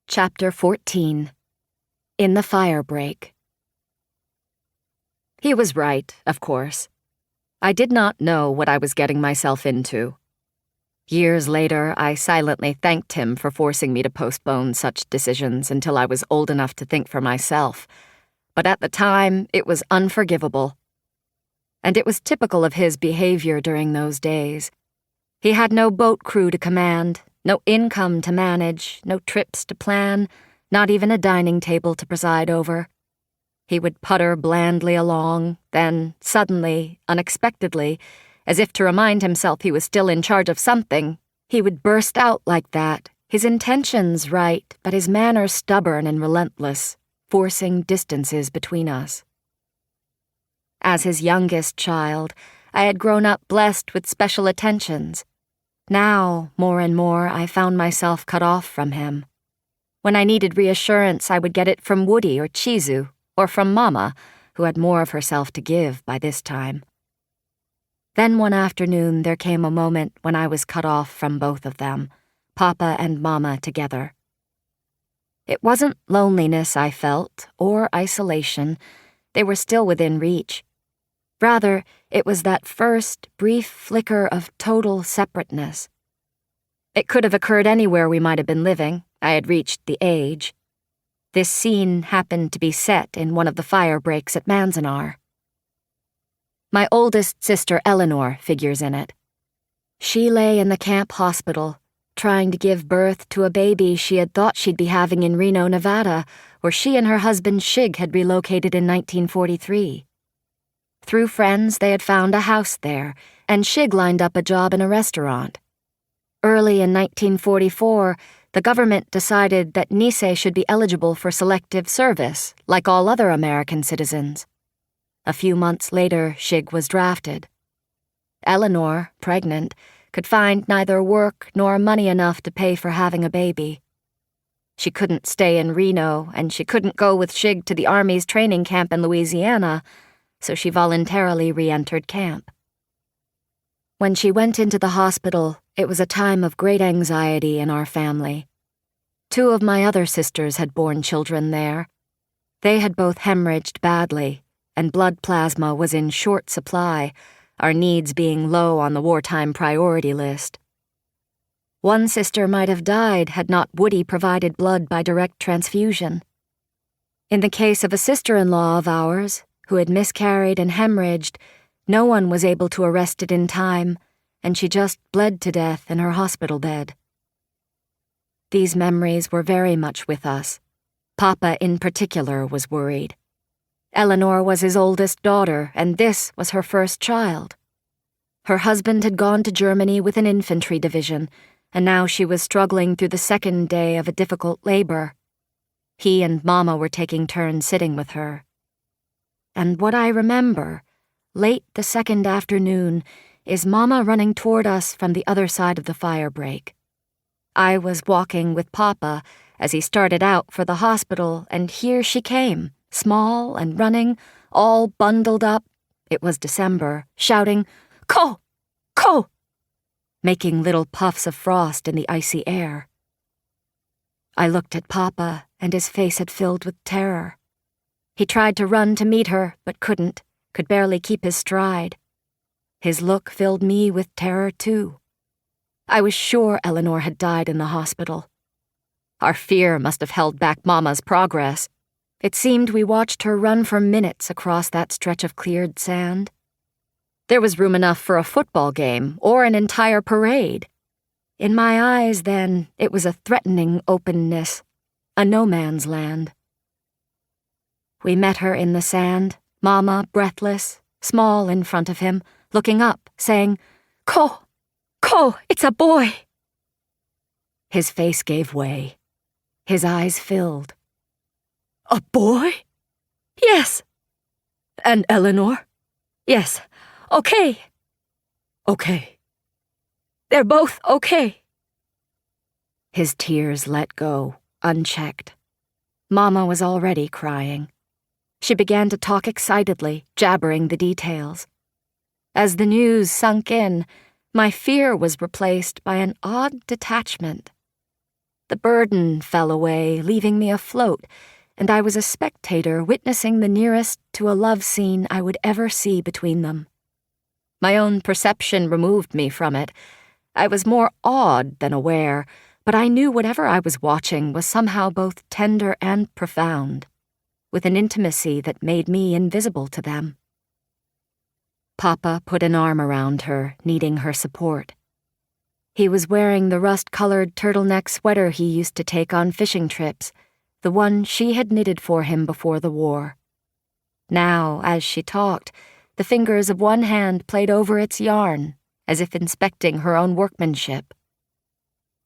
Chapter 14. In the Firebreak. He was right, of course. I did not know what I was getting myself into. Years later, I silently thanked him for forcing me to postpone such decisions until I was old enough to think for myself. But at the time, it was unforgivable. And it was typical of his behavior during those days. He had no boat crew to command, no income to manage, no trips to plan, not even a dining table to preside over. He would putter blandly along, then, suddenly, unexpectedly, as if to remind himself he was still in charge of something, he would burst out like that, his intentions right, but his manner stubborn and relentless, forcing distances between us. As his youngest child, I had grown up blessed with special attentions. Now, more and more, I found myself cut off from him. When I needed reassurance, I would get it from Woody or Chizu, or from Mama, who had more of herself to give by this time. Then one afternoon there came a moment when I was cut off from both of them, Papa and Mama together. It wasn't loneliness I felt, or isolation. They were still within reach. Rather, it was that first, brief flicker of total separateness. It could have occurred anywhere we might have been living. I had reached the age. This scene happened to be set in one of the fire breaks at Manzanar. My oldest sister Eleanor figures in it. She lay in the camp hospital, trying to give birth to a baby she had thought she'd be having in Reno, Nevada, where she and her husband Shig had relocated in 1943. Through friends, they had found a house there, and Shig lined up a job in a restaurant. Early in 1944, the government decided that Nisei should be eligible for selective service, like all other American citizens. A few months later, Shig was drafted. Eleanor, pregnant, could find neither work nor money enough to pay for having a baby. She couldn't stay in Reno, and she couldn't go with Shig to the Army's training camp in Louisiana, so she voluntarily re-entered camp. When she went into the hospital, it was a time of great anxiety in our family. 2 of my other sisters had borne children there. They had both hemorrhaged badly, and blood plasma was in short supply, our needs being low on the wartime priority list. One sister might have died had not Woody provided blood by direct transfusion. In the case of a sister-in-law of ours, who had miscarried and hemorrhaged, no one was able to arrest it in time, and she just bled to death in her hospital bed. These memories were very much with us. Papa, in particular, was worried. Eleanor was his oldest daughter, and this was her first child. Her husband had gone to Germany with an infantry division, and now she was struggling through the second day of a difficult labor. He and Mama were taking turns sitting with her. And what I remember, late the second afternoon, is Mama running toward us from the other side of the fire break. I was walking with Papa as he started out for the hospital, and here she came, small and running, all bundled up, it was December, shouting, "Ko! Ko!" making little puffs of frost in the icy air. I looked at Papa, and his face had filled with terror. He tried to run to meet her, but couldn't, could barely keep his stride. His look filled me with terror, too. I was sure Eleanor had died in the hospital. Our fear must have held back Mama's progress. It seemed we watched her run for minutes across that stretch of cleared sand. There was room enough for a football game or an entire parade. In my eyes, then, it was a threatening openness, a no-man's land. We met her in the sand, Mama breathless, small in front of him, looking up, saying, "Ko! Ko! It's a boy!" His face gave way. His eyes filled. "A boy?" "Yes." "And Eleanor?" "Yes. Okay." "Okay." "They're both okay." His tears let go, unchecked. Mama was already crying. She began to talk excitedly, jabbering the details. As the news sunk in, my fear was replaced by an odd detachment. The burden fell away, leaving me afloat, and I was a spectator witnessing the nearest to a love scene I would ever see between them. My own perception removed me from it. I was more awed than aware, but I knew whatever I was watching was somehow both tender and profound, with an intimacy that made me invisible to them. Papa put an arm around her, needing her support. He was wearing the rust-colored turtleneck sweater he used to take on fishing trips, the one she had knitted for him before the war. Now, as she talked, the fingers of one hand played over its yarn, as if inspecting her own workmanship.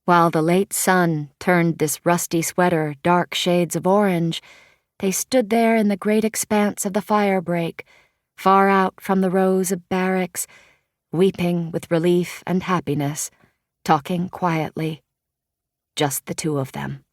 While the late sun turned this rusty sweater dark shades of orange, they stood there in the great expanse of the firebreak, far out from the rows of barracks, weeping with relief and happiness, talking quietly, just the two of them.